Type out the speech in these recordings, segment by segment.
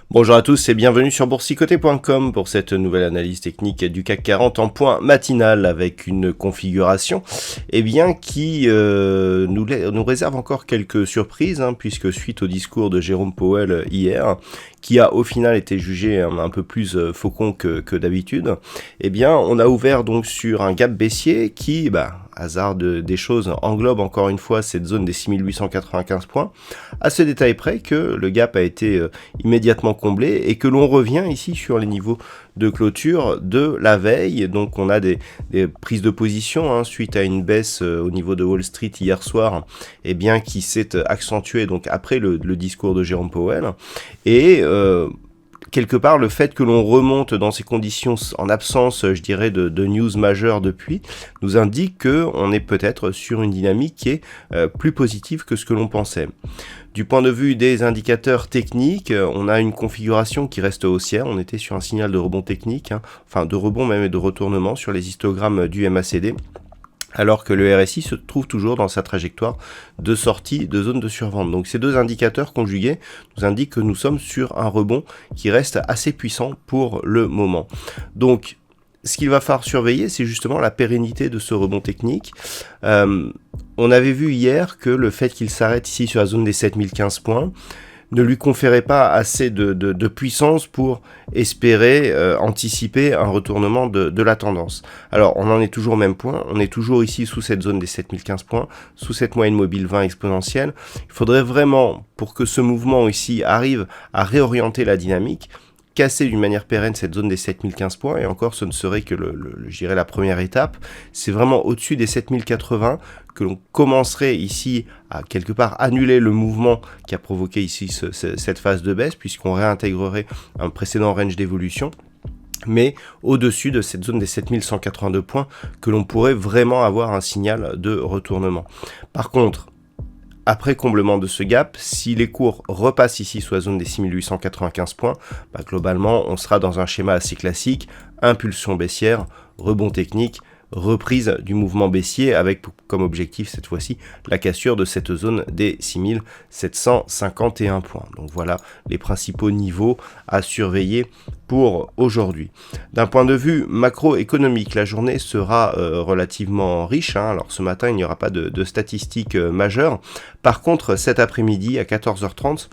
Bonjour à tous et bienvenue sur boursicoté.com pour cette nouvelle analyse technique du CAC 40 en point matinal avec une configuration qui nous réserve encore quelques surprises puisque suite au discours de Jérôme Powell hier, qui a au final été jugé un peu plus faucon que d'habitude, on a ouvert donc sur un gap baissier qui, hasard des choses, englobe encore une fois cette zone des 6895 points, à ce détail près que le gap a été immédiatement comblé et que l'on revient ici sur les niveaux de clôture de la veille. Donc on a des prises de position suite à une baisse au niveau de Wall Street hier soir, qui s'est accentuée donc après le discours de Jérôme Powell. Et quelque part, le fait que l'on remonte dans ces conditions en absence, je dirais, de news majeures depuis, nous indique qu'on est peut-être sur une dynamique qui est plus positive que ce que l'on pensait. Du point de vue des indicateurs techniques, on a une configuration qui reste haussière. On était sur un signal de rebond technique, de rebond même et de retournement sur les histogrammes du MACD. Alors que le RSI se trouve toujours dans sa trajectoire de sortie de zone de survente. Donc ces deux indicateurs conjugués nous indiquent que nous sommes sur un rebond qui reste assez puissant pour le moment. Donc ce qu'il va falloir surveiller, c'est justement la pérennité de ce rebond technique. On avait vu hier que le fait qu'il s'arrête ici sur la zone des 7015 points ne lui conférait pas assez de puissance pour espérer anticiper un retournement de la tendance. Alors, on en est toujours au même point, on est toujours ici sous cette zone des 7015 points, sous cette moyenne mobile 20 exponentielle. Il faudrait vraiment, pour que ce mouvement ici arrive à réorienter la dynamique, casser d'une manière pérenne cette zone des 7015 points, et encore ce ne serait que je dirais la première étape. C'est vraiment au-dessus des 7080 que l'on commencerait ici à quelque part annuler le mouvement qui a provoqué ici cette phase de baisse, puisqu'on réintégrerait un précédent range d'évolution, mais au-dessus de cette zone des 7182 points que l'on pourrait vraiment avoir un signal de retournement. Par contre, après comblement de ce gap, si les cours repassent ici sous la zone des 6895 points, globalement, on sera dans un schéma assez classique, impulsion baissière, rebond technique, reprise du mouvement baissier avec comme objectif cette fois-ci la cassure de cette zone des 6751 points. Donc voilà les principaux niveaux à surveiller pour aujourd'hui. D'un point de vue macroéconomique, la journée sera relativement riche. Alors ce matin, il n'y aura pas de statistiques majeures. Par contre, cet après-midi à 14h30,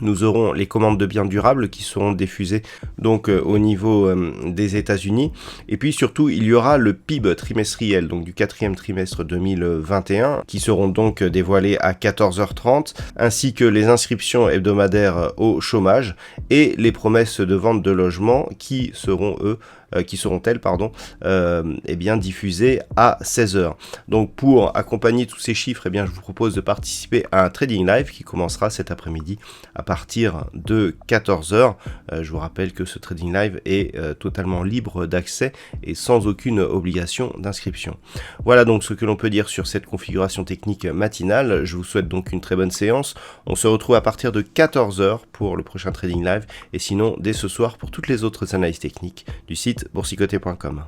nous aurons les commandes de biens durables qui seront diffusées donc au niveau des États-Unis. Et puis surtout, il y aura le PIB trimestriel, donc du quatrième trimestre 2021, qui seront donc dévoilés à 14h30, ainsi que les inscriptions hebdomadaires au chômage et les promesses de vente de logements qui seront diffusées à 16h. Donc pour accompagner tous ces chiffres, je vous propose de participer à un trading live qui commencera cet après-midi à partir de 14h. Je vous rappelle que ce trading live est totalement libre d'accès et sans aucune obligation d'inscription. Voilà donc ce que l'on peut dire sur cette configuration technique matinale. Je vous souhaite donc une très bonne séance. On se retrouve à partir de 14h pour le prochain trading live et sinon dès ce soir pour toutes les autres analyses techniques du site boursicoté.com.